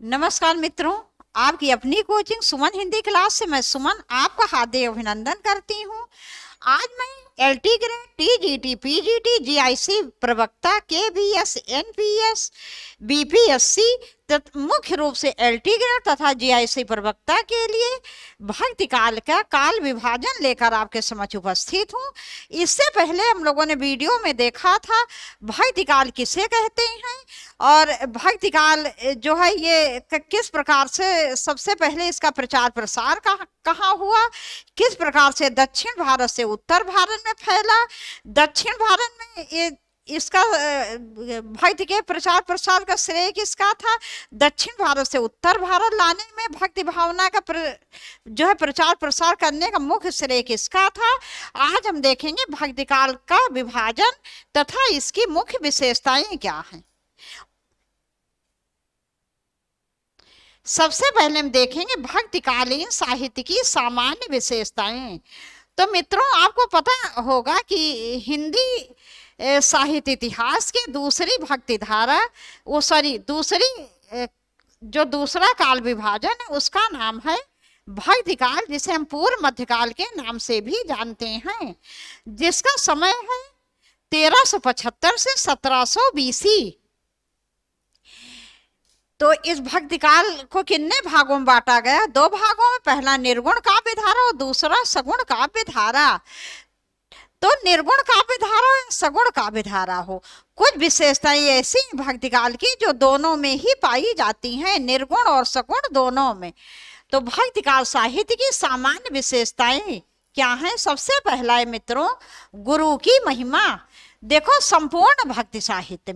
नमस्कार मित्रों, आपकी अपनी कोचिंग सुमन हिंदी क्लास से मैं सुमन आपका हार्दिक अभिनंदन करती हूँ। आज मैं LT grade TGT PGT GIC प्रवक्ता केवीएस एनपीएस बीपीएससी मुख्य रूप से एलटी ग्रेड तथा जीआईसी प्रवक्ता के लिए भक्ति काल का काल विभाजन लेकर आपके समक्ष उपस्थित हूँ। इससे पहले हम लोगों ने वीडियो में देखा था भक्ति काल किसे कहते हैं और भक्ति काल जो है ये किस प्रकार से सबसे पहले इसका प्रचार प्रसार कहाँ हुआ, किस प्रकार से दक्षिण भारत से उत्तर भारत में फैला, दक्षिण भारत में ये इसका भक्ति के प्रचार प्रसार का श्रेय किसका था, दक्षिण भारत से उत्तर भारत लाने में भक्ति भावना का जो है प्रचार प्रसार करने का मुख्य श्रेय किसका था। आज हम देखेंगे भक्ति काल का विभाजन तथा इसकी मुख्य विशेषताएं क्या हैं। सबसे पहले हम देखेंगे भक्तिकालीन साहित्य की सामान्य विशेषताएं। तो मित्रों, आपको पता होगा कि हिंदी साहित्य इतिहास के दूसरी भक्ति धारा जो दूसरा काल विभाजन है उसका नाम है भक्ति काल, जिसे हम पूर्व मध्यकाल के नाम से भी जानते हैं, जिसका समय है 1375 से 1700 बीसी। तो इस भक्ति काल को कितने भागों में बांटा गया, दो भागों में, पहला निर्गुण काव्य धारा और दूसरा सगुण काव्य धारा। तो निर्गुण काव्य धारा या सगुण काव्य धारा हो, कुछ विशेषताएं ऐसी भक्ति काल की जो दोनों में ही पाई जाती हैं, निर्गुण और सगुण दोनों में। तो भक्ति काल साहित्य की सामान्य विशेषताएं क्या हैं। सबसे पहला है मित्रों गुरु की महिमा। देखो, संपूर्ण भक्ति साहित्य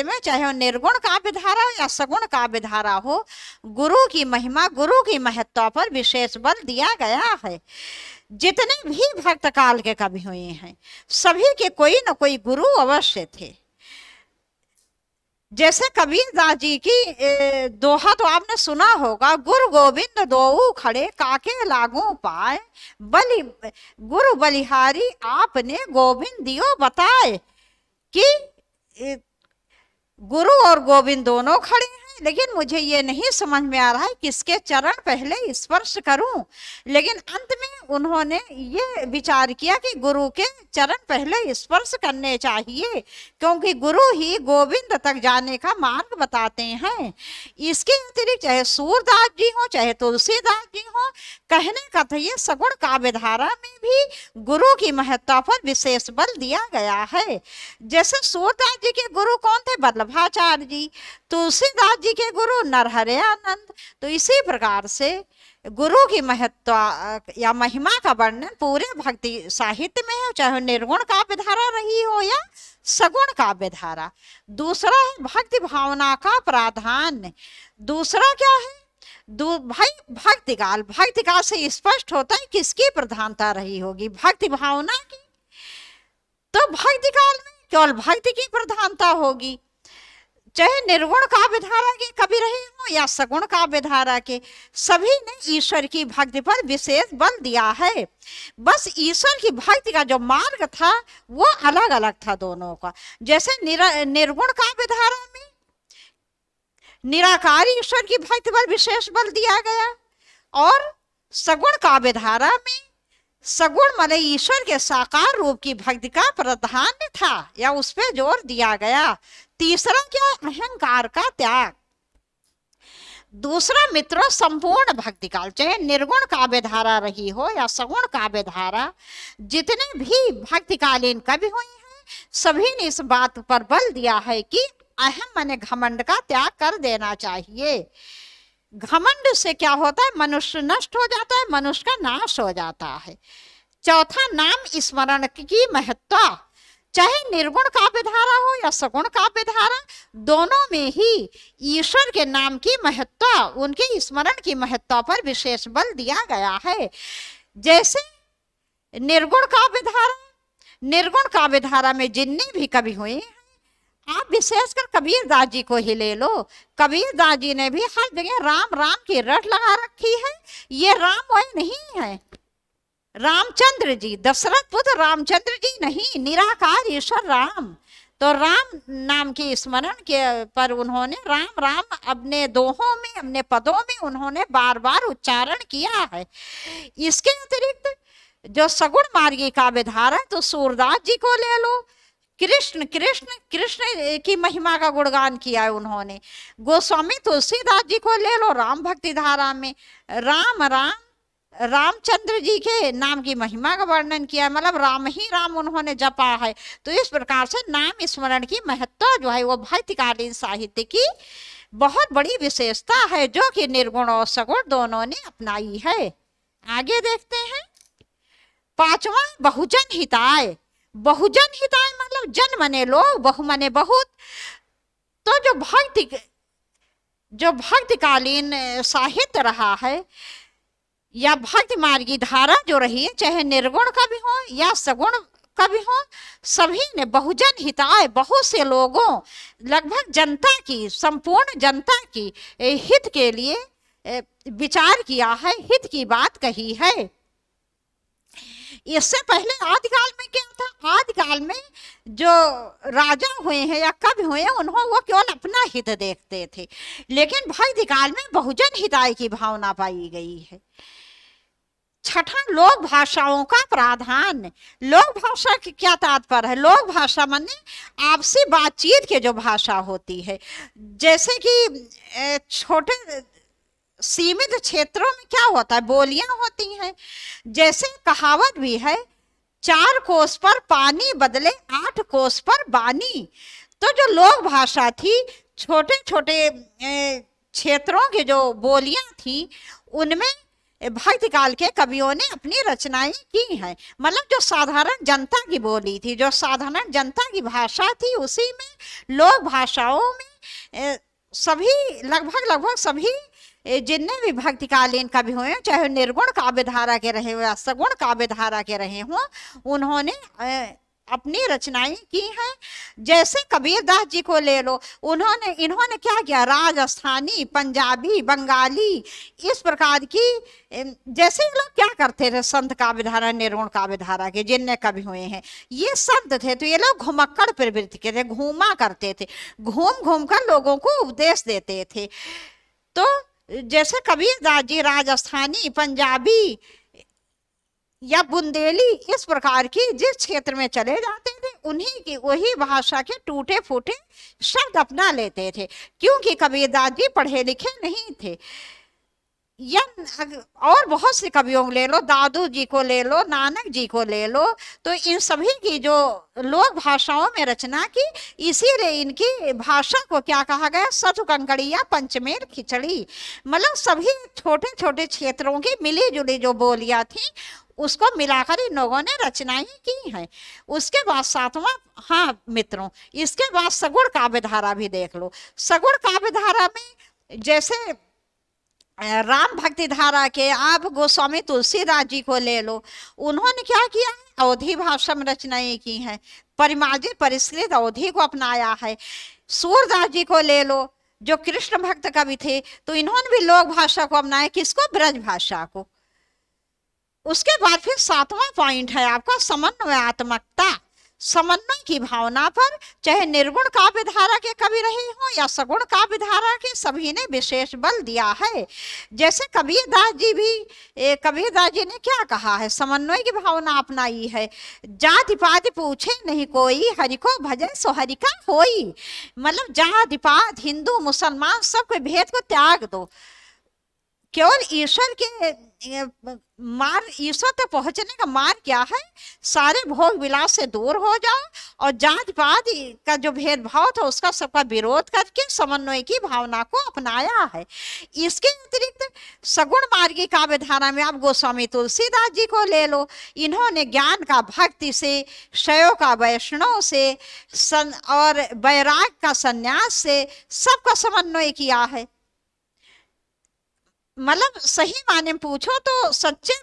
में चाहे वो निर्गुण काव्य धारा या सगुण काव्य धारा हो, गुरु की महिमा, गुरु की महत्ता पर विशेष बल दिया गया है। जितने भी भक्त काल के कवि हुए हैं सभी के कोई न कोई गुरु अवश्य थे। जैसे कबीरदास जी की दोहा तो आपने सुना होगा, गुरु गोविंद दोऊ खड़े काके लागू पाए, गुरु बलिहारी आपने गोविंद दियो बताए। कि गुरु और गोविंद दोनों खड़े हैं, लेकिन मुझे ये नहीं समझ में आ रहा है किसके चरण पहले स्पर्श करूं। लेकिन अंत में उन्होंने ये विचार किया कि गुरु के चरण पहले स्पर्श करने चाहिए, क्योंकि गुरु ही गोविंद तक जाने का मार्ग बताते हैं। इसके अतिरिक्त चाहे सूरदास जी हो चाहे तुलसीदास जी हो, कहने का तो ये सगुण काव्य धारा में भी गुरु की महत्ता पर विशेष बल दिया गया है। जैसे सूरदास जी के गुरु कौन थे, वल्लभाचार्य जी, तुलसीदास जी के गुरु नरहरि आनंद। तो इसी प्रकार से गुरु की महत्ता या महिमा का वर्णन पूरे भक्ति साहित्य में है, चाहे निर्गुण काव्य धारा रही हो या सगुण काव्य धारा। दूसरा है भक्ति भावना का प्राधान्य। दूसरा क्या है, भाई भक्ति काल से स्पष्ट होता है किसकी प्रधानता रही होगी, भक्ति भावना की। तो भक्ति काल में केवल भक्ति की प्रधानता होगी, चाहे निर्गुण काव्य धारा के कवि रहे हो या सगुण काव्य धारा के, सभी ने ईश्वर की भक्ति पर विशेष बल दिया है। बस ईश्वर की भक्ति का जो मार्ग था वो अलग अलग था दोनों का। जैसे निर्गुण काव्य धारा में निराकार ईश्वर की भक्ति पर विशेष बल दिया गया, और सगुण काव्य धारा में सगुण माने ईश्वर के साकार रूप की भक्ति का प्राधान्य था या उस पर जोर दिया गया। तीसरा क्या, अहंकार का त्याग। दूसरा मित्रों संपूर्ण भक्ति काल, चाहे निर्गुण काव्य धारा रही हो या सगुण काव्य धारा, जितने भी भक्तिकालीन कवि हुए हैं सभी ने इस बात पर बल दिया है कि अहम माने घमंड का त्याग कर देना चाहिए। घमंड से क्या होता है, मनुष्य नष्ट हो जाता है, मनुष्य का नाश हो जाता है। चौथा, नाम स्मरण की महत्ता। चाहे निर्गुण काव्य धारा हो या सगुण काव्य धारा, दोनों में ही ईश्वर के नाम की महत्ता, उनके स्मरण की महत्ता पर विशेष बल दिया गया है। जैसे निर्गुण काव्य धारा में जितने भी कवि हुए हैं, आप विशेषकर कबीरदास जी को ही ले लो। कबीरदास जी ने भी हर जगह राम राम की रट लगा रखी है। ये राम वही नहीं है, रामचंद्र जी, दशरथ पुत्र रामचंद्र जी नहीं, निराकार ईश्वर राम। तो राम नाम के स्मरण के पर उन्होंने राम राम अपने दोहों में, अपने पदों में उन्होंने बार बार उच्चारण किया है। इसके अतिरिक्त जो सगुण मार्गी का विधारा, तो सूरदास जी को ले लो, कृष्ण कृष्ण कृष्ण की महिमा का गुणगान किया है उन्होंने। गोस्वामी तुलसीदास जी को ले लो, राम भक्ति धारा में राम राम रामचंद्र जी के नाम की महिमा का वर्णन किया, मतलब राम ही राम उन्होंने जपा है। तो इस प्रकार से नाम स्मरण की महत्ता जो है वो भक्तिकालीन साहित्य की बहुत बड़ी विशेषता है, जो कि निर्गुण और सगुण दोनों ने अपनाई है। आगे देखते हैं। पांचवा, बहुजन हिताय। बहुजन हिताय मतलब जन मने लोग, बहु मने बहुत। तो जो भक्तिकालीन साहित्य रहा है या भक्ति मार्गी धारा जो रही है, चाहे निर्गुण का भी हो या सगुण का भी हो, सभी ने बहुजन हिताय, बहुत से लोगों, लगभग जनता की, संपूर्ण जनता की हित के लिए विचार किया है, हित की बात कही है। इससे पहले आदिकाल में क्या था? आदिकाल में जो राजा हुए हैं या कवि हुए हैं, उन्होंने वो केवल अपना हित देखते थे, लेकिन भक्तिकाल में बहुजन हिताय की भावना पाई गई है। छठा, लोक भाषाओं का प्राधान। लोक भाषा की क्या तात्पर्य है? लोक भाषा माने आपसी बातचीत के जो भाषा होती है, जैसे कि छोटे सीमित क्षेत्रों में क्या होता है, बोलियां होती हैं। जैसे कहावत भी है, 4 कोस पर पानी बदले 8 कोस पर बानी। तो जो लोक भाषा थी, छोटे छोटे क्षेत्रों की जो बोलियां थी, उनमें भक्तिकाल के कवियों ने अपनी रचनाएं की हैं। मतलब जो साधारण जनता की बोली थी, जो साधारण जनता की भाषा थी, उसी में लोक भाषाओं में सभी लगभग सभी जितने भी भक्तिकालीन कवि हुए, चाहे निर्गुण काव्य धारा के रहे हो या सगुण काव्य धारा के रहे हों, उन्होंने अपनी रचनाएं की हैं। जैसे कबीरदास जी को ले लो, इन्होंने क्या किया, राजस्थानी, पंजाबी, बंगाली, इस प्रकार की, जैसे लोग क्या करते थे संत काव्य धारा, निर्गुण काव्य धारा के जिनने कवि हुए हैं, ये संत थे, तो ये लोग घुमक्कड़ प्रवृत्ति के थे, घूमा करते थे, घूम घूम कर लोगों को उपदेश देते थे। तो जैसे कबीरदास जी राजस्थानी, पंजाबी या बुंदेली, इस प्रकार की जिस क्षेत्र में चले जाते थे, उन्हीं की वही भाषा के टूटे फूटे शब्द अपना लेते थे, क्योंकि कबीरदास जी पढ़े लिखे नहीं थे। या और बहुत से कवियों को ले लो, दादू जी को ले लो, नानक जी को ले लो, तो इन सभी की जो लोक भाषाओं में रचना की, इसीलिए इनकी भाषा को क्या कहा गया, सतु कंकड़िया पंचमेर खिचड़ी। मतलब सभी छोटे छोटे क्षेत्रों की मिली जुली जो बोलियां थी, उसको मिलाकर इन लोगों ने रचनाएं की हैं। उसके बाद सातवां, हाँ मित्रों, इसके बाद सगुण काव्य धारा भी देख लो। सगुण काव्य धारा में जैसे राम भक्ति धारा के आप गोस्वामी तुलसीदास जी को ले लो, उन्होंने क्या किया है, अवधी भाषा में रचनाएं की हैं, परिमार्जित परिष्कृत अवधी को अपनाया है। सूरदास जी को ले लो, जो कृष्ण भक्त कवि थे, तो इन्होंने भी लोक भाषा को अपनाया, किसको, ब्रज भाषा को। उसके बाद फिर सातवां पॉइंट है आपका समन्वयात्मकता, समन्वय की भावना पर, चाहे निर्गुण काव्य धारा के कवि रहे हो या सगुण काव्य धारा के, सभी ने विशेष बल दिया है। जैसे कबीरदास जी ने क्या कहा है, समन्वय की भावना अपनाई है। जाति पाति पूछे नहीं कोई, हरि को भजन सो हरि का होई। मतलब जाति पात, हिंदू मुसलमान, सबके भेद को त्याग दो, केवल ईश्वर के मार्ग, ईश्वर तक पहुंचने का मार्ग क्या है, सारे भोग विलास से दूर हो जाओ और जात पात का जो भेदभाव था उसका सबका विरोध करके समन्वय की भावना को अपनाया है। इसके अतिरिक्त सगुण मार्गी काव्य धारा में आप गोस्वामी तुलसीदास जी को ले लो, इन्होंने ज्ञान का भक्ति से, शैव का वैष्णव से और वैराग का संन्यास से सबका समन्वय किया है। मतलब सही माने में पूछो तो सच्चे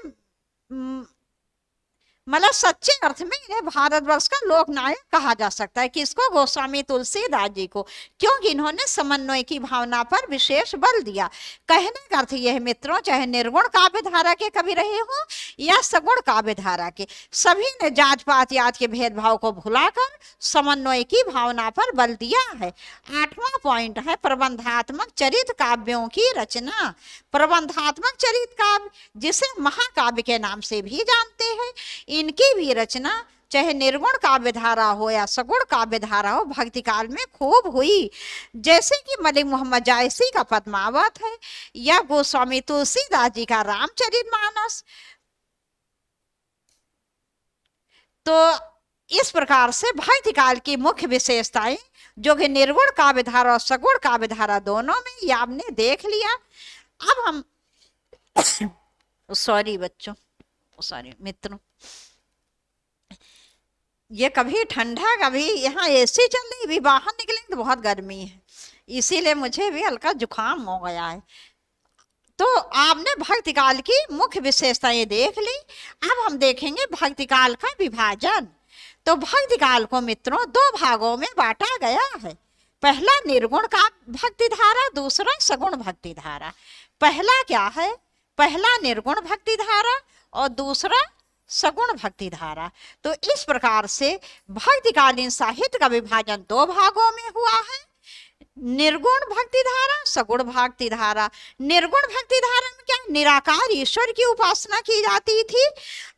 मतलब सच्चे अर्थ में इन्हें भारतवर्ष का लोक नायक कहा जा सकता है। किसको? गोस्वामी तुलसीदास जी को, क्योंकि इन्होंने समन्वय की भावना पर विशेष बल दिया। कहने का अर्थ यह मित्रों, चाहे निर्गुण काव्य धारा के कवि रहे हो या सगुण काव्य धारा के, सभी ने जात पात याद के भेदभाव को भुलाकर समन्वय की भावना पर बल दिया है। 8वां पॉइंट है प्रबंधात्मक चरित काव्यों की रचना। प्रबंधात्मक चरित काव्य, जिसे महाकाव्य के नाम से भी जानते हैं, इनकी भी रचना चाहे निर्गुण काव्य धारा हो या सगुण काव्य धारा हो, भक्ति काल में खूब हुई। जैसे कि मलिक मोहम्मद जायसी का पद्मावत है या गोस्वामी तुलसीदास जी का रामचरितमानस। तो इस प्रकार से भक्ति काल की मुख्य विशेषताएं जो कि निर्गुण काव्य धारा और सगुण काव्य धारा दोनों में, ये आपने देख लिया। अब हम सॉरी बच्चों, सॉरी मित्रों, ये कभी ठंडा कभी यहाँ एसी चल रही, भी बाहर निकलेंगे तो बहुत गर्मी है, इसीलिए मुझे भी हल्का जुकाम हो गया है। तो आपने भक्ति काल की मुख्य विशेषताएं देख ली। अब हम देखेंगे भक्ति काल का विभाजन। तो भक्ति काल को मित्रों दो भागों में बांटा गया है। पहला निर्गुण का भक्ति धारा, दूसरा सगुण भक्ति धारा। पहला क्या है? पहला निर्गुण भक्ति धारा और दूसरा सगुण भक्ति धारा। तो इस प्रकार से भक्तिकालीन साहित्य का विभाजन दो भागों में हुआ है, निर्गुण भक्ति धारा, सगुण भक्ति धारा। निर्गुण भक्ति धारा में क्या? निराकार ईश्वर की उपासना की जाती थी,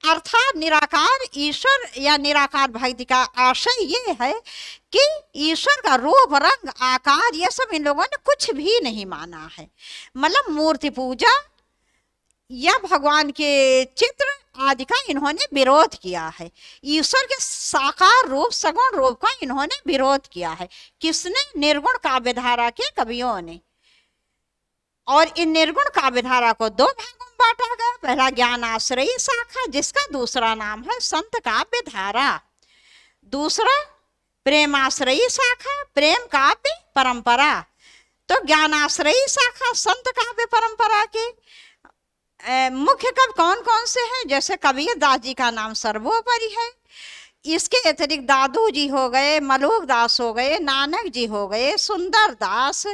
अर्थात निराकार ईश्वर या निराकार भक्ति का आशय ये है कि ईश्वर का रूप रंग आकार ये सब इन लोगों ने कुछ भी नहीं माना है। मतलब मूर्ति पूजा या भगवान के चित्र आदि का इन्होंने विरोध किया है। ईश्वर के साकार रूप सगुण रूप का इन्होंने विरोध किया है। किसने? निर्गुण काव्य धारा के कवियों ने। और इन निर्गुण काव्य धारा को दो भागों में बांटा गया। पहला ज्ञानाश्रयी शाखा, जिसका दूसरा नाम है संत काव्य धारा। दूसरा प्रेमाश्रयी शाखा, प्रेम काव्य परंपरा। तो ज्ञानाश्रयी शाखा संत काव्य परंपरा के मुख्य कवि कौन कौन से हैं? जैसे कबीर दास जी का नाम सर्वोपरि है। इसके अतिरिक्त दादू जी हो गए, मलूक दास हो गए, नानक जी हो गए, सुंदर दास,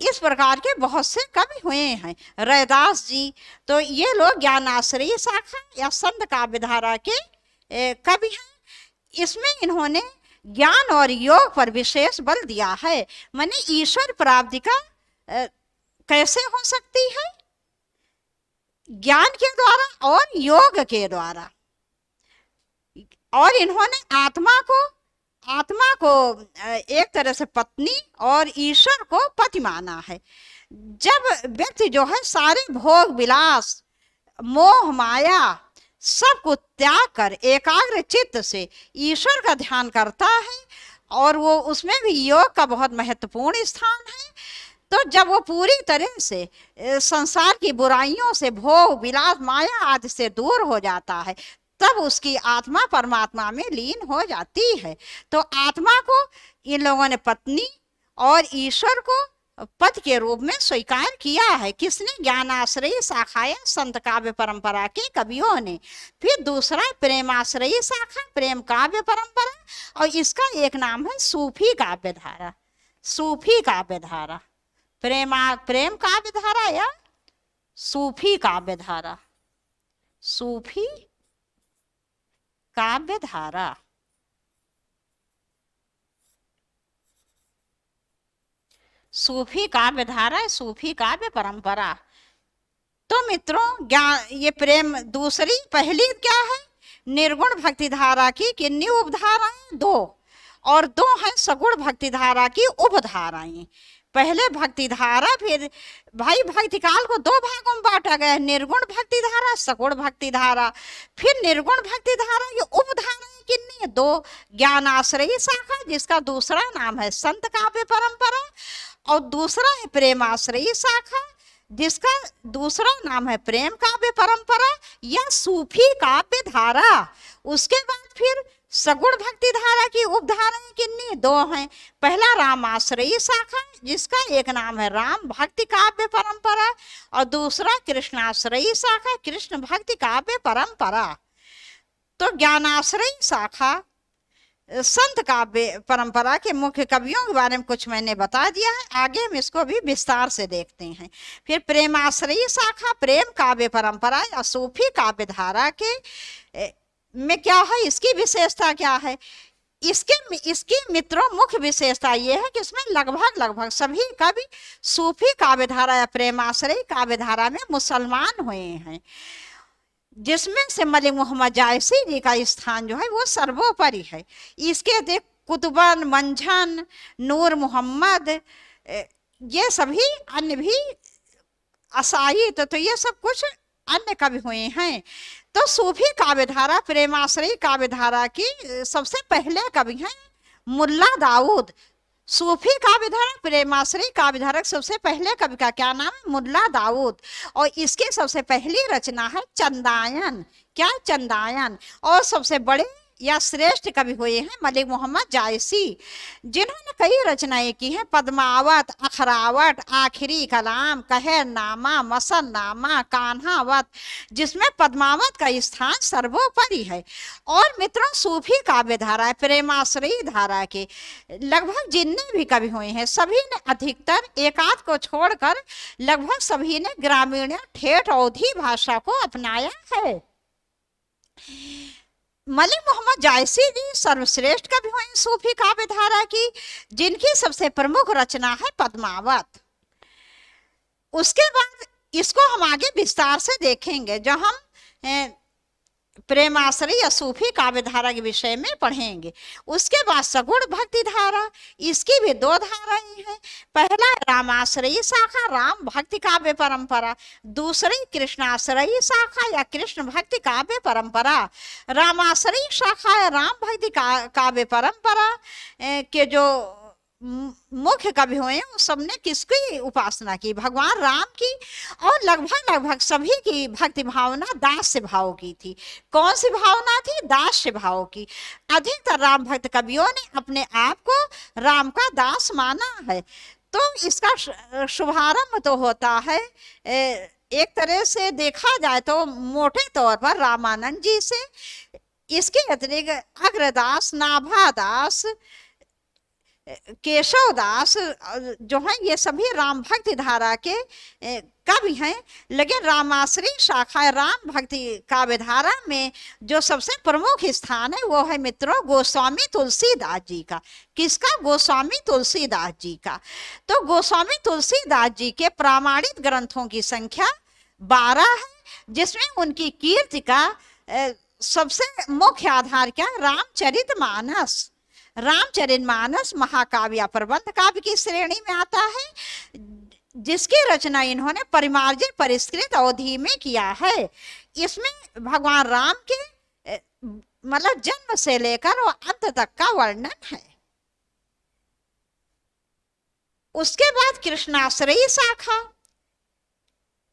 इस प्रकार के बहुत से कवि हुए हैं, रैदास जी। तो ये लोग ज्ञानाश्रयी शाखा या संत काव्य धारा के कवि हैं। इसमें इन्होंने ज्ञान और योग पर विशेष बल दिया है। माने ईश्वर प्राप्ति का कैसे हो सकती है? ज्ञान के द्वारा और योग के द्वारा। और इन्होंने आत्मा को एक तरह से पत्नी और ईश्वर को पति माना है। जब व्यक्ति जो है सारे भोग विलास मोह माया सब को त्याग कर एकाग्र चित्त से ईश्वर का ध्यान करता है, और वो उसमें भी योग का बहुत महत्वपूर्ण स्थान है। तो जब वो पूरी तरह से संसार की बुराइयों से भोग विलास माया आदि से दूर हो जाता है, तब उसकी आत्मा परमात्मा में लीन हो जाती है। तो आत्मा को इन लोगों ने पत्नी और ईश्वर को पति के रूप में स्वीकार किया है। किसने? ज्ञानाश्रयी शाखा संत काव्य परंपरा के कवियों ने। फिर दूसरा प्रेमाश्रयी शाखा, प्रेम काव्य परंपरा, और इसका एक नाम है सूफी काव्य धारा। सूफी काव्य धारा, प्रेम काव्य धारा या सूफी काव्य धारा। सूफी काव्य धारा, सूफी काव्य धारा, सूफी काव्य परंपरा। तो मित्रों ये प्रेम दूसरी, पहली क्या है? निर्गुण भक्ति धारा की कितनी उपधाराएं? दो, और दो हैं सगुण भक्ति धारा की उपधाराएं। पहले भक्ति धारा, फिर भाई भक्ति काल को दो भागों में बांटा गया, निर्गुण भक्ति धारा, सगुण भक्ति धारा। फिर निर्गुण भक्ति धारा की उपधाराएं कितनी? दो, ज्ञानाश्रयी शाखा जिसका दूसरा नाम है संत काव्य परंपरा, और दूसरा है प्रेमाश्रयी शाखा जिसका दूसरा नाम है प्रेम काव्य परंपरा या सूफी काव्य धारा। उसके बाद फिर सगुण भक्ति धारा की उपधाराएं कितनी? दो हैं। पहला रामाश्रयी शाखा जिसका एक नाम है राम भक्ति काव्य परंपरा, और दूसरा कृष्णाश्रयी शाखा कृष्ण भक्ति काव्य परंपरा। तो ज्ञानाश्रयी शाखा संत काव्य परंपरा के मुख्य कवियों के बारे में कुछ मैंने बता दिया है, आगे हम इसको भी विस्तार से देखते हैं। फिर प्रेमाश्रयी शाखा प्रेम काव्य परंपरा या सूफी काव्य धारा के में क्या है, इसकी विशेषता क्या है? इसकी मित्रों मुख्य विशेषता यह है कि इसमें लगभग सभी कवि सूफी काव्य धारा या प्रेमाश्रयी काव्य धारा में मुसलमान हुए हैं, जिसमें से मलिक मोहम्मद जायसी जी का स्थान जो है वो सर्वोपरि है। इसके देख कुतुबन, मंझन, नूर मोहम्मद, ये सभी अन्य भी असाई तो ये सब कुछ अन्य कवि हुए हैं। तो सूफी काव्यधारा प्रेमाश्रयी काव्यधारा की सबसे पहले कवि हैं मुल्ला दाऊद। सूफी काव्यधारा प्रेमाश्रयी काव्यधारा सबसे पहले कवि का क्या नाम है? मुल्ला दाऊद। और इसकी सबसे पहली रचना है चंदायन। क्या? चंदायन। और सबसे बड़े या श्रेष्ठ कवि हुए हैं मलिक मोहम्मद जायसी, जिन्होंने कई रचनाएं की हैं। पद्मावत, अखरावट, आखिरी कलाम, कहरनामा, मसलनामा, कान्हावत, जिसमें पद्मावत का स्थान सर्वोपरि है। और मित्रों सूफी काव्य धारा प्रेमाश्रयी धारा के लगभग जितने भी कवि हुए हैं सभी ने अधिकतर एकाध को छोड़कर लगभग सभी ने ग्रामीण ठेठ अवधी भाषा को अपनाया है। मलिक मोहम्मद जायसी जी सर्वश्रेष्ठ कवि हुए सूफी काव्य धारा की, जिनकी सबसे प्रमुख रचना है पद्मावत। उसके बाद इसको हम आगे विस्तार से देखेंगे जब हम प्रेमाश्रयी या सूफी काव्य धारा के विषय में पढ़ेंगे। उसके बाद सगुण भक्ति धारा, इसकी भी दो धाराएं हैं। पहला रामाश्रयी शाखा राम भक्ति काव्य परंपरा, दूसरी कृष्णाश्रयी शाखा या कृष्ण भक्ति काव्य परंपरा। रामाश्रयी शाखा या राम भक्ति काव्य परंपरा के जो मुख्य कवि हुए हैं सबने किसकी उपासना की? भगवान राम की। और लगभग सभी की भक्ति भावना दास से भाव की थी। कौन सी भावना थी? दास से भाव की। अधिकतर राम भक्त कवियों ने अपने आप को राम का दास माना है। तो इसका शुभारंभ तो होता है एक तरह से देखा जाए तो मोटे तौर पर रामानंद जी से। इसके अतिरिक्त अग्रदास, नाभादास, केशव दास जो हैं ये सभी राम भक्ति धारा के कवि हैं। लेकिन रामाश्रयी शाखा राम भक्ति काव्य धारा में जो सबसे प्रमुख स्थान है वो है मित्रों गोस्वामी तुलसीदास जी का। किसका? गोस्वामी तुलसीदास जी का। तो गोस्वामी तुलसीदास जी के प्रामाणिक ग्रंथों की संख्या 12 है, जिसमें उनकी कीर्ति का सबसे मुख्य आधार क्या? रामचरितमानस। रामचरितमानस महाकाव्य प्रबंध काव्य की श्रेणी में आता है, जिसकी रचना इन्होंने परिमार्जित परिष्कृत अवधि में किया है। इसमें भगवान राम के मतलब जन्म से लेकर और अंत तक का वर्णन है। उसके बाद कृष्णाश्रयी शाखा।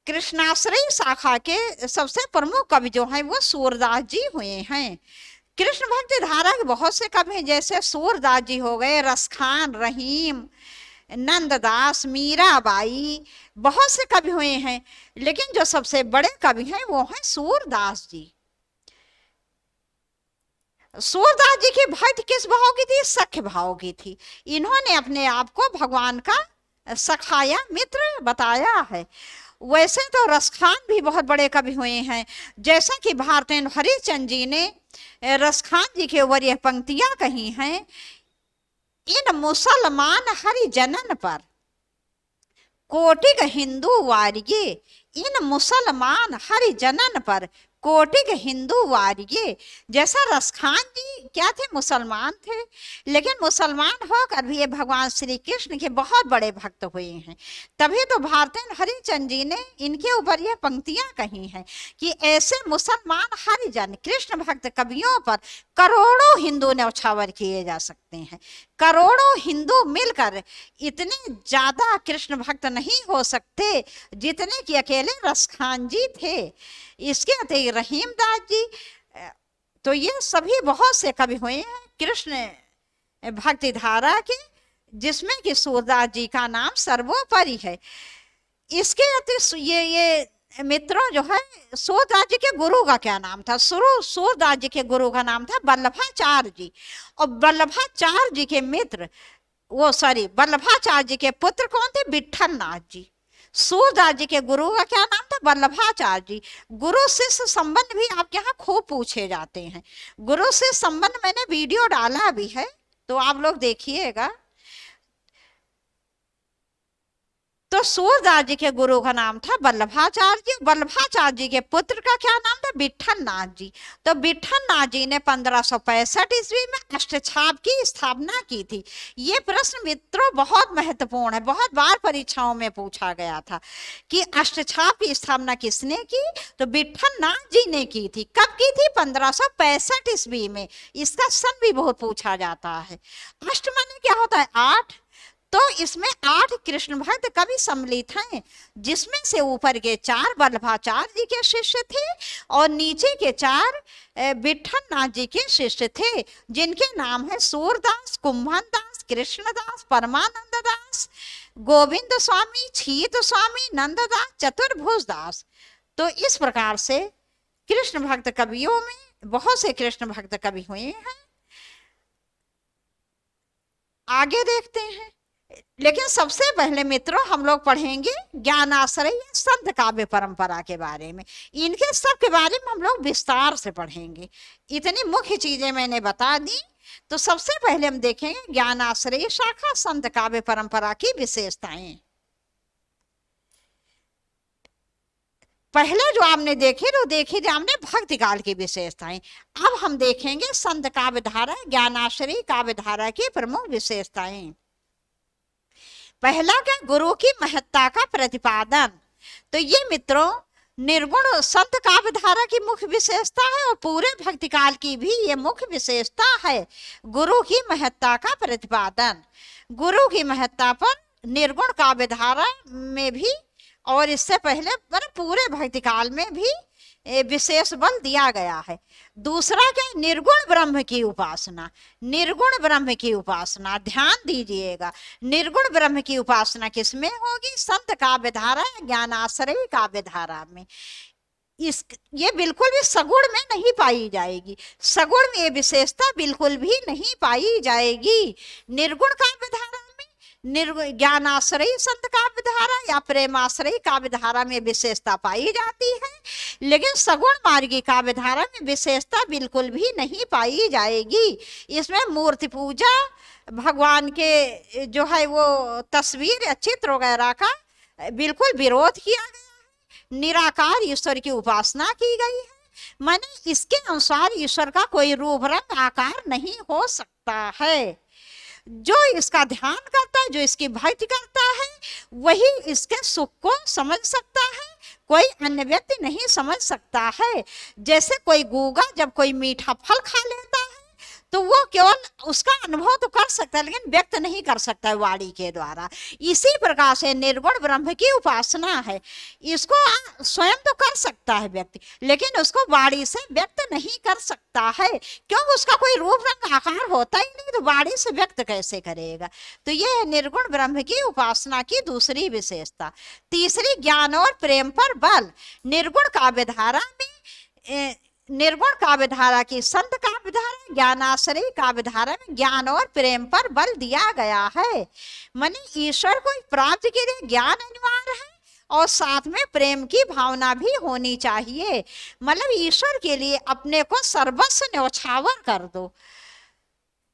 कृष्णाश्रयी शाखा के सबसे प्रमुख कवि जो हैं वो सूरदास जी हुए हैं। कृष्ण भक्ति धारा के बहुत से कवि हैं, जैसे सूरदास जी हो गए, रसखान, रहीम, नंददास, मीराबाई, बहुत से कवि हुए हैं। लेकिन जो सबसे बड़े कवि हैं वो हैं सूरदास जी। सूरदास जी की भक्ति किस भाव की थी? सख्य भाव की थी। इन्होंने अपने आप को भगवान का सखाया मित्र बताया है। वैसे तो रसखान भी बहुत बड़े कवि हुए हैं, जैसा कि भारतेंदु हरिश्चंद्र जी ने रसखान जी के ऊपर यह पंक्तियां कही हैं। इन मुसलमान हरिजनन पर कोटिक हिंदू वारिये। इन मुसलमान हरिजनन पर कोटिक हिंदू वारिये। जैसा रसखान जी क्या थे? मुसलमान थे, लेकिन मुसलमान होकर भी ये भगवान श्री कृष्ण के बहुत बड़े भक्त हुए हैं। तभी तो भारतेंदु हरिश्चंद्र जी ने इनके ऊपर यह पंक्तियां कही हैं कि ऐसे मुसलमान हरिजन कृष्ण भक्त कवियों पर करोड़ों हिंदू न्यौछावर किए जा सकते हैं। करोड़ों हिंदू मिलकर इतने ज्यादा कृष्ण भक्त नहीं हो सकते जितने कि अकेले रसखान जी थे। इसके अतिरिक्त रहीमदास जी, तो ये सभी बहुत से कवि हुए हैं कृष्ण भक्ति धारा के, जिसमें कि सूरदास जी का नाम सर्वोपरि है। इसके अतिरिक्त ये मित्रों जो है, सूरदास जी के गुरु का क्या नाम था? सूरदास जी के गुरु का नाम था वल्लभाचार्य जी। और वल्लभाचार्य जी के मित्र, वो सॉरी, वल्लभाचार्य जी के पुत्र कौन थे? विठल नाथ जी। सूरदास जी के गुरु का क्या नाम था? वल्लभाचार्य जी। गुरु शिष्य संबंध भी आपके यहाँ खूब पूछे जाते हैं। गुरु शिष्य संबंध मैंने वीडियो डाला भी है, तो आप लोग देखिएगा। तो सूरदास जी के गुरु का नाम था वल्लभाचार्य जी। वल्लभाचार्य जी के पुत्र का क्या नाम था? विठल नाथ जी। तो विठल नाथ जी ने 1565 ईस्वी में अष्टछाप की स्थापना की थी। ये प्रश्न मित्रों बहुत महत्वपूर्ण है, बहुत बार परीक्षाओं में पूछा गया था कि अष्टछाप की स्थापना किसने की? तो विठल नाथ जी ने की थी। कब की थी? 1565 ईस्वी में। इसका सन भी बहुत पूछा जाता है। अष्ट माने क्या होता है? 8। तो इसमें 8 कृष्ण भक्त कवि सम्मिलित हैं, जिसमें से ऊपर के 4 वल्लभाचार्य जी के शिष्य थे और नीचे के 4 विठल नाथ जी के शिष्य थे, जिनके नाम है सूरदास, कुंभन दास, कृष्णदास, परमानंद दास, गोविंद स्वामी, छीत स्वामी, नंददास, चतुर्भुज दास। तो इस प्रकार से कृष्ण भक्त कवियों में बहुत से कृष्ण भक्त कवि हुए हैं। आगे देखते हैं। लेकिन सबसे पहले मित्रों हम लोग पढ़ेंगे ज्ञानाश्रय संत काव्य परंपरा के बारे में। इनके सब के बारे में हम लोग विस्तार से पढ़ेंगे। इतनी मुख्य चीजें मैंने बता दी। तो सबसे पहले हम देखेंगे ज्ञानाश्रय शाखा संत काव्य परंपरा की विशेषताएं। पहले जो आपने देखे तो देखी थी हमने भक्ति काल की विशेषताएं। अब हम देखेंगे संत काव्य धारा, ज्ञानाश्रय काव्य धारा की प्रमुख विशेषताएं। पहला क्या? गुरु की महत्ता का प्रतिपादन। तो ये मित्रों निर्गुण संत काव्य धारा की मुख्य विशेषता है और पूरे भक्ति काल की भी ये मुख्य विशेषता है, गुरु की महत्ता का प्रतिपादन। गुरु की महत्ता पर निर्गुण काव्य धारा में भी और इससे पहले पूरे भक्ति काल में भी विशेष बल दिया गया है। दूसरा क्या? निर्गुण ब्रह्म की उपासना। निर्गुण ब्रह्म की उपासना, ध्यान दीजिएगा, निर्गुण ब्रह्म की उपासना किसमें होगी? संत काव्य धारा, ज्ञानाश्रय काव्य धारा में। ये बिल्कुल भी सगुण में नहीं पाई जाएगी। सगुण में ये विशेषता बिल्कुल भी नहीं पाई जाएगी। निर्गुण काव्य धारा में ज्ञानाश्रय संत काव्य धारा या प्रेमाश्रय काव्य धारा में विशेषता पाई जाती है, लेकिन सगुण मार्गी काव्य धारा में विशेषता बिल्कुल भी नहीं पाई जाएगी। इसमें मूर्ति पूजा, भगवान के जो है वो तस्वीर या चित्र वगैरह का बिल्कुल विरोध किया गया है। निराकार ईश्वर की उपासना की गई है। माने इसके अनुसार ईश्वर का कोई रूप रंग आकार नहीं हो सकता है। जो इसका ध्यान करता है, जो इसकी भक्ति करता है, वही इसके सुख को समझ सकता है, कोई अन्य व्यक्ति नहीं समझ सकता है। जैसे कोई गूंगा जब कोई मीठा फल खा लेता है तो वो केवल उसका अनुभव तो कर सकता है, लेकिन व्यक्त नहीं कर सकता है वाणी के द्वारा। इसी प्रकार से निर्गुण ब्रह्म की उपासना है। इसको स्वयं तो कर सकता है व्यक्ति, लेकिन उसको वाणी से व्यक्त नहीं कर सकता है, क्योंकि उसका कोई रूप रंग आकार होता ही नहीं, तो वाणी से व्यक्त कैसे करेगा? तो यह है निर्गुण ब्रह्म की उपासना की दूसरी विशेषता। तीसरी, ज्ञान और प्रेम पर बल। निर्गुण काव्य धारा में निर्गुण काव्य धारा की संत काव्य धारा, ज्ञानाश्रय काव्य धारा में ज्ञान और प्रेम पर बल दिया गया है। माने ईश्वर को प्राप्ति के लिए ज्ञान अनिवार्य है और साथ में प्रेम की भावना भी होनी चाहिए। मतलब ईश्वर के लिए अपने को सर्वस्व न्यौछावर कर दो।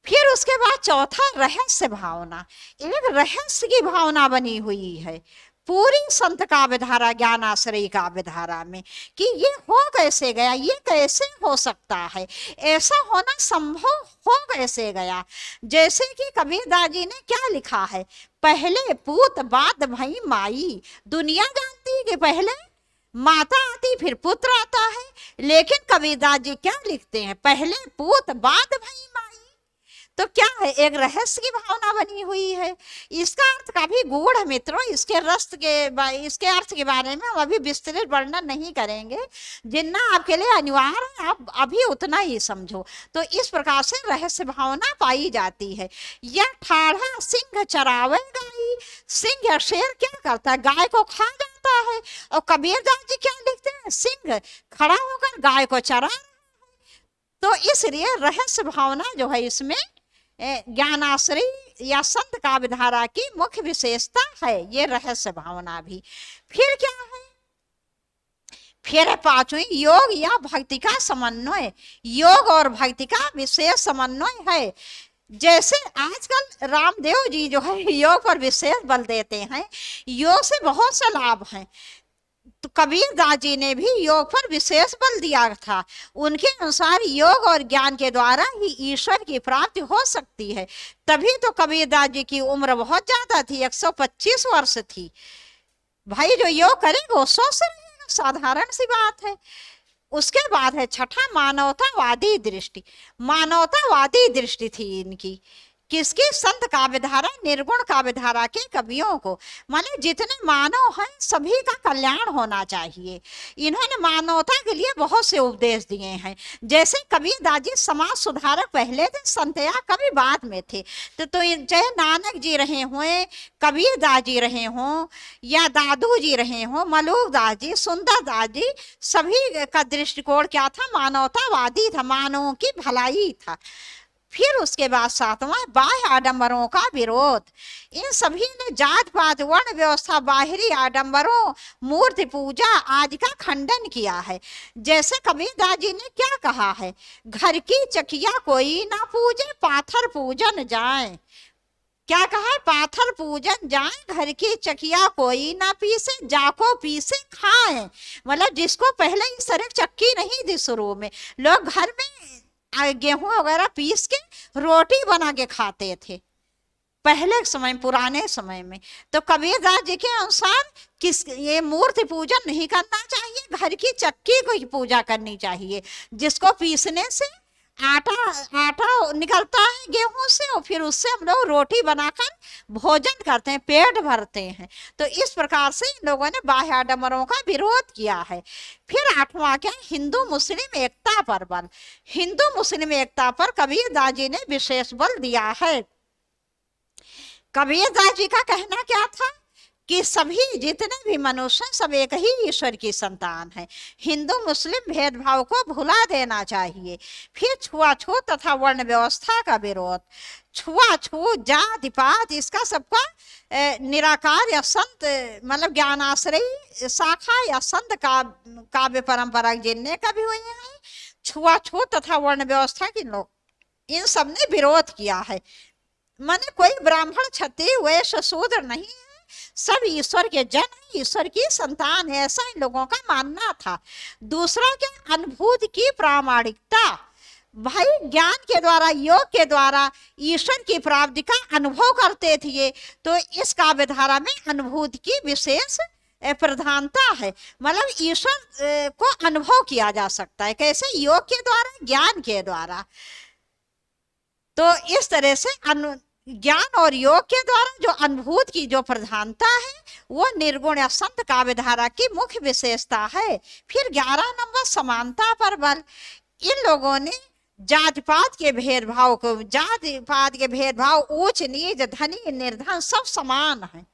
फिर उसके बाद चौथा, रहस्य भावना। एक रहस्य की भावना बनी हुई है पूरी संत काव्य धारा, ज्ञानाश्रय काव्य धारा में, कि ये हो कैसे गया, ये कैसे हो सकता है, ऐसा होना संभव हो कैसे गया। जैसे कि कबीरदास जी ने क्या लिखा है, पहले पूत बाद भई माई। दुनिया जानती है कि पहले माता आती फिर पुत्र आता है, लेकिन कबीरदास जी क्या लिखते हैं, पहले पूत बाद भई माई। तो क्या है? एक रहस्य की भावना बनी हुई है। इसका अर्थ काफी गूढ़ है मित्रों। इसके अर्थ के बारे में हम अभी विस्तृत वर्णन नहीं करेंगे, जितना आपके लिए अनिवार्य है आप अभी उतना ही समझो। तो इस प्रकार से रहस्य भावना पाई जाती है। यह ठाढ़ा सिंह चरावे गाय। सिंह या शेर क्या करता है? गाय को खा जाता है। और कबीरदास जी क्या लिखते हैं, सिंह खड़ा होकर गाय को चरा रहा है। तो इसलिए रहस्य भावना जो है इसमें ज्ञानाश्रयी या संत काव्यधारा की मुख्य विशेषता है, ये रहस्य भावना भी। फिर क्या है, फिर पांचवी योग या भक्ति का समन्वय। योग और भक्ति का विशेष समन्वय है। जैसे आजकल रामदेव जी जो है योग पर विशेष बल देते हैं, योग से बहुत से लाभ हैं। तो कबीरदास जी ने भी योग पर विशेष बल दिया था। उनके अनुसार योग और ज्ञान के द्वारा ही ईश्वर की प्राप्ति हो सकती है। तभी तो कबीरदास जी की उम्र बहुत ज्यादा थी, 125 वर्ष थी। भाई जो योग करेगा वो स्वस्थ रहेगा, साधारण सी बात है। उसके बाद है छठा मानवतावादी दृष्टि। मानवतावादी दृष्टि थी इनकी, किसकी, संत काव्यधारा निर्गुण काव्यधारा के कवियों को, माने जितने मानव हैं सभी का कल्याण होना चाहिए। इन्होंने मानवता के लिए बहुत से उपदेश दिए हैं। जैसे कबीरदास जी समाज सुधारक पहले थे, संतया कवि बाद में थे। तो चाहे नानक जी रहे हुए, कबीरदास जी रहे हों, या दादू जी रहे हों, मलूकदास जी, सुंदरदास जी, सभी का दृष्टिकोण क्या था, मानवतावादी था, मानवों की भलाई था। फिर उसके बाद सातवां बाह्य आडंबरों का विरोध। इन सभी ने जात पात वर्ण व्यवस्था, बाहरी आडंबरों, मूर्ति पूजा आदि का खंडन किया है। जैसे कबीरदास जी ने क्या कहा है, घर की चकिया कोई ना पूजे, पाथर पूजन जाए। क्या कहा है, पाथर पूजन जाए, घर की चकिया कोई ना पीसे, जाको पीसे खाए। मतलब जिसको पहले इस तरह चक्की नहीं थी, शुरू में लोग घर में गेहूं वगैरह पीस के रोटी बना के खाते थे पहले समय, पुराने समय में। तो कबीरदास जी के अनुसार ये मूर्ति पूजन नहीं करना चाहिए, घर की चक्की को ही पूजा करनी चाहिए, जिसको पीसने से आटा निकलता है गेहूं से, और फिर उससे हम लोग रोटी बनाकर भोजन करते हैं, पेट भरते हैं। तो इस प्रकार से इन लोगों ने बाह्य आडंबरों का विरोध किया है। फिर आठवां क्या, हिंदू मुस्लिम एकता पर बल। हिंदू मुस्लिम एकता पर कबीरदास जी ने विशेष बल दिया है। कबीरदास जी का कहना क्या था कि सभी जितने भी मनुष्य हैं सब एक ही ईश्वर की संतान है। हिंदू मुस्लिम भेदभाव को भुला देना चाहिए। फिर छुआछूत तथा वर्ण व्यवस्था का विरोध। छुआछूत, जाति पात, इसका सबका निराकार या संत मतलब ज्ञानाश्रयी शाखा या संत काव्य परंपरा जिनने कभी हुए हैं, छुआछूत तथा वर्ण व्यवस्था के लोग इन सब ने विरोध किया है। माने कोई ब्राह्मण क्षत्रिय वैश्य शूद्र नहीं है, सब ईश्वर के जन है, ईश्वर की संतान है, ऐसा इन लोगों का मानना था। दूसरा क्या, अनुभूति की प्रामाणिकता। भाई ज्ञान के द्वारा, योग के द्वारा ईश्वर की प्राप्ति का अनुभव करते थे। तो इस काव्यधारा में अनुभूति की विशेष प्रधानता है। मतलब ईश्वर को अनुभव किया जा सकता है, कैसे, योग के द्वारा, ज्ञान के द्वारा। तो इस तरह से ज्ञान और योग के द्वारा जो अनुभूति की जो प्रधानता है वो निर्गुण या संत काव्यधारा की मुख्य विशेषता है। फिर 11 नंबर समानता पर बल। इन लोगों ने जाति पात के भेदभाव को, जाति पात के भेदभाव, ऊंच नीच, धनी निर्धन सब समान है,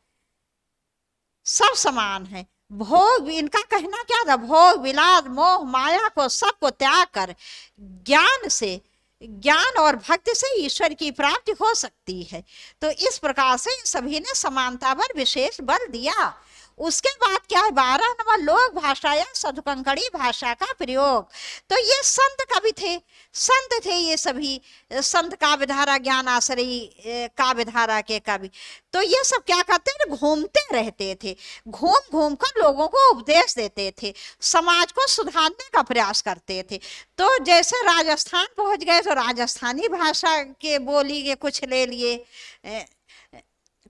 सब समान है। भोग, इनका कहना क्या था, भोग विलास मोह माया को सबको त्याग कर ज्ञान से, ज्ञान और भक्ति से ईश्वर की प्राप्ति हो सकती है। तो इस प्रकार से सभी ने समानता पर विशेष बल दिया। उसके बाद क्या है, 12 नंबर लोक भाषा या सदुकंकड़ी भाषा का प्रयोग। तो ये संत कवि थे, संत थे ये सभी, संत काव्यधारा ज्ञानाश्रयी काव्यधारा के कवि। तो ये सब क्या करते थे, घूमते रहते थे, घूम घूम कर लोगों को उपदेश देते थे, समाज को सुधारने का प्रयास करते थे। तो जैसे राजस्थान पहुंच गए तो राजस्थानी भाषा के बोली के कुछ ले लिए,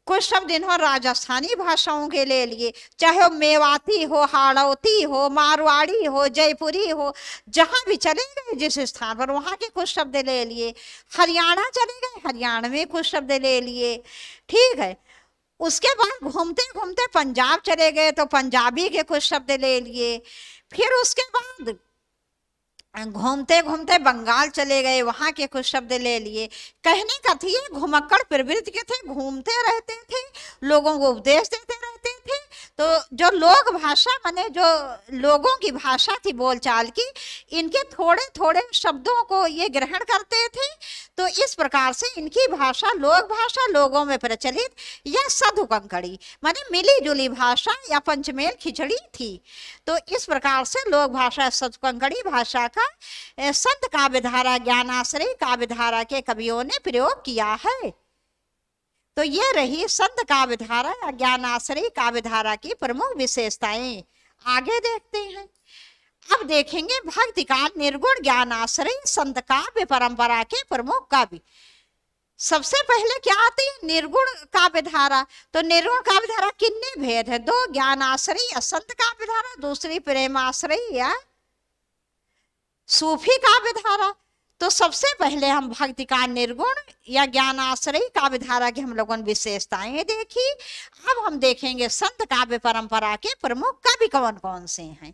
कुछ शब्द इन्होंने राजस्थानी भाषाओं के ले लिए, चाहे वो मेवाती हो, हाड़ौती हो, मारवाड़ी हो, जयपुरी हो, जहां भी चले गए जिस स्थान पर वहां के कुछ शब्द ले लिए। हरियाणा चले गए, हरियाणा में कुछ शब्द ले लिए, ठीक है। उसके बाद घूमते घूमते पंजाब चले गए तो पंजाबी के कुछ शब्द ले लिए। फिर उसके बाद घूमते घूमते बंगाल चले गए, वहां के कुछ शब्द ले लिए। कहने का थी घुमक्कड़ प्रवृत्ति के थे, घूमते रहते थे, लोगों को उपदेश देते रहते थे, तो जो लोक भाषा माने जो लोगों की भाषा थी बोलचाल की, इनके थोड़े थोड़े शब्दों को ये ग्रहण करते थे। तो इस प्रकार से इनकी भाषा लोक भाषा लोगों में प्रचलित या साधु कंकड़ी माने मिली जुली भाषा या पंचमेल खिचड़ी थी। तो इस प्रकार से लोक भाषा साधु कंकड़ी भाषा का संत काव्यधारा ज्ञानाश्रयी काव्यधारा के कवियों ने प्रयोग किया है। तो ये रही संत काव्यधारा या ज्ञानाश्रयी काव्यधारा की प्रमुख विशेषताएं। आगे देखते हैं। अब देखेंगे भक्ति काल निर्गुण ज्ञानाश्रयी संत काव्य परंपरा के प्रमुख कवि। सबसे पहले क्या आती है? निर्गुण काव्यधारा। तो निर्गुण काव्यधारा कितने भेद है? दो, ज्ञानाश्रयी या संत काव्यधारा, दूसरी प्रेमाश्रयी या सूफी काव्यधारा। तो सबसे पहले हम भक्ति का निर्गुण या ज्ञानाश्रयी काव्यधारा की हम लोगों ने विशेषताएं देखी। अब हम देखेंगे संत काव्य परंपरा के प्रमुख कवि कौन कौन से हैं।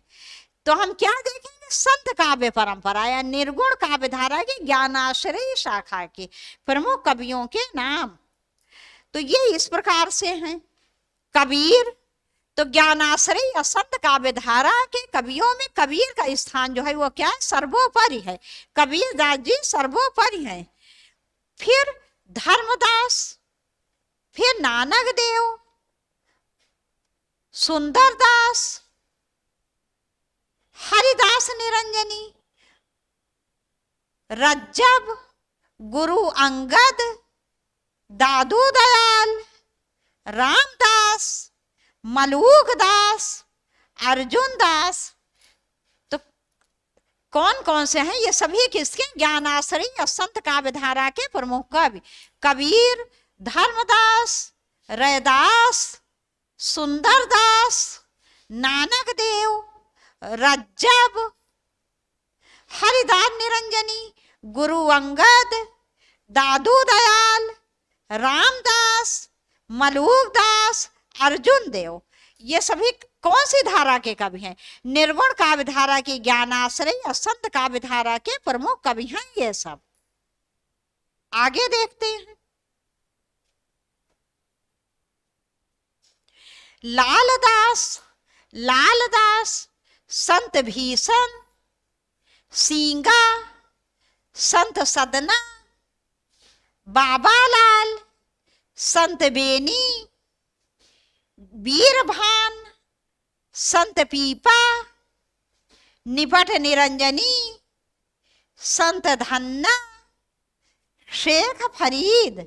तो हम क्या देखेंगे? संत काव्य परंपरा या निर्गुण काव्यधारा की ज्ञानाश्रयी शाखा के प्रमुख कवियों के नाम। तो ये इस प्रकार से हैं। कबीर, तो ज्ञानाश्रयी या संत काव्यधारा के कवियों में कबीर का स्थान जो है वो क्या है? सर्वोपरि है। कबीर दास जी सर्वोपरि हैं। फिर धर्मदास, फिर नानक देव, सुंदरदास, हरिदास निरंजनी, रज्जब, गुरु अंगद, दादू दयाल, रामदास, मलूक दास, अर्जुन दास। तो कौन कौन से हैं ये? सभी किसके? ज्ञानाश्रयी या संत काव्यधारा के प्रमुख कवि। कबीर, धर्मदास, रैदास, सुंदरदास, नानक देव, रज्जब, हरिदास निरंजनी, गुरु अंगद, दादू दयाल, रामदास, मलूक दास, अर्जुन देव। ये सभी कौन सी धारा के कवि हैं? निर्गुण काव्यधारा की ज्ञानाश्रयी या संत काव्यधारा के प्रमुख कवि हैं ये सब। आगे देखते हैं। लालदास, संत भीषण, सींगा, संत सदना, बाबालाल, संत बेनी, वीरभान, संत पीपा, निपट निरंजनी, संत धन्ना, शेख फरीद।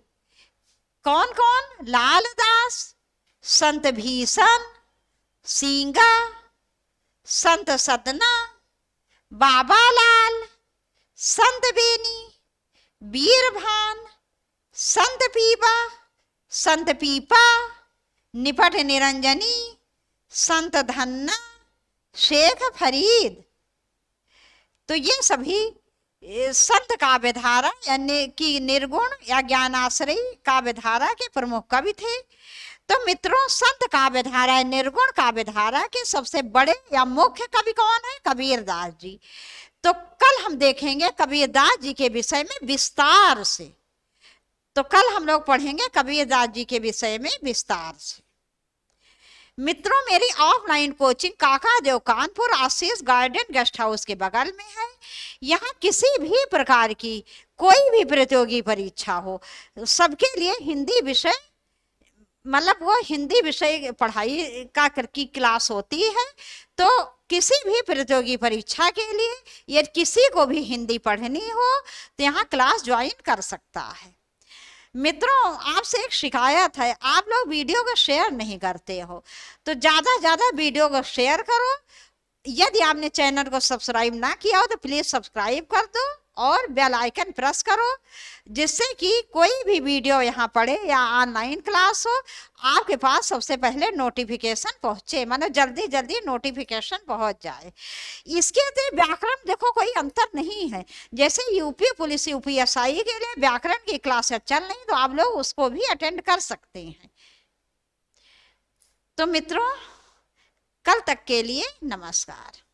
कौन कौन? लालदास, संत भीषण, सींगा, संत सदना, बाबालाल, संत बेनी, वीरभान, संत पीपा, निपट निरंजनी, संत धन्ना, शेख फरीद। तो ये सभी संत काव्यधारा यानी कि निर्गुण या ज्ञानाश्रयी काव्यधारा के प्रमुख कवि थे। तो मित्रों, संत काव्यधारा निर्गुण काव्यधारा के सबसे बड़े या मुख्य कवि कौन है? कबीरदास जी। तो कल हम देखेंगे कबीरदास जी के विषय में विस्तार से। तो कल हम लोग पढ़ेंगे कबीरदास जी के विषय में विस्तार से। मित्रों, मेरी ऑफलाइन कोचिंग काका देव कानपुर आशीष गार्डन गेस्ट हाउस के बगल में है। यहाँ किसी भी प्रकार की कोई भी प्रतियोगी परीक्षा हो, सबके लिए हिंदी विषय मतलब वो हिंदी विषय पढ़ाई की क्लास होती है। तो किसी भी प्रतियोगी परीक्षा के लिए यदि किसी को भी हिंदी पढ़नी हो तो यहाँ क्लास ज्वाइन कर सकता है। मित्रों, आपसे एक शिकायत है, आप लोग वीडियो को शेयर नहीं करते हो, तो ज़्यादा ज़्यादा वीडियो को शेयर करो। यदि आपने चैनल को सब्सक्राइब ना किया हो तो प्लीज़ सब्सक्राइब कर दो और बेल आइकन प्रेस करो, जिससे कि कोई भी वीडियो यहाँ पढ़े या ऑनलाइन क्लास हो आपके पास सबसे पहले नोटिफिकेशन पहुँचे, मानो जल्दी जल्दी नोटिफिकेशन पहुँच जाए। इसके अतिरिक्त व्याकरण देखो कोई अंतर नहीं है। जैसे यूपी पुलिस UPSI के लिए व्याकरण की क्लासें चल रही, तो आप लोग उसको भी अटेंड कर सकते हैं। तो मित्रों, कल तक के लिए नमस्कार।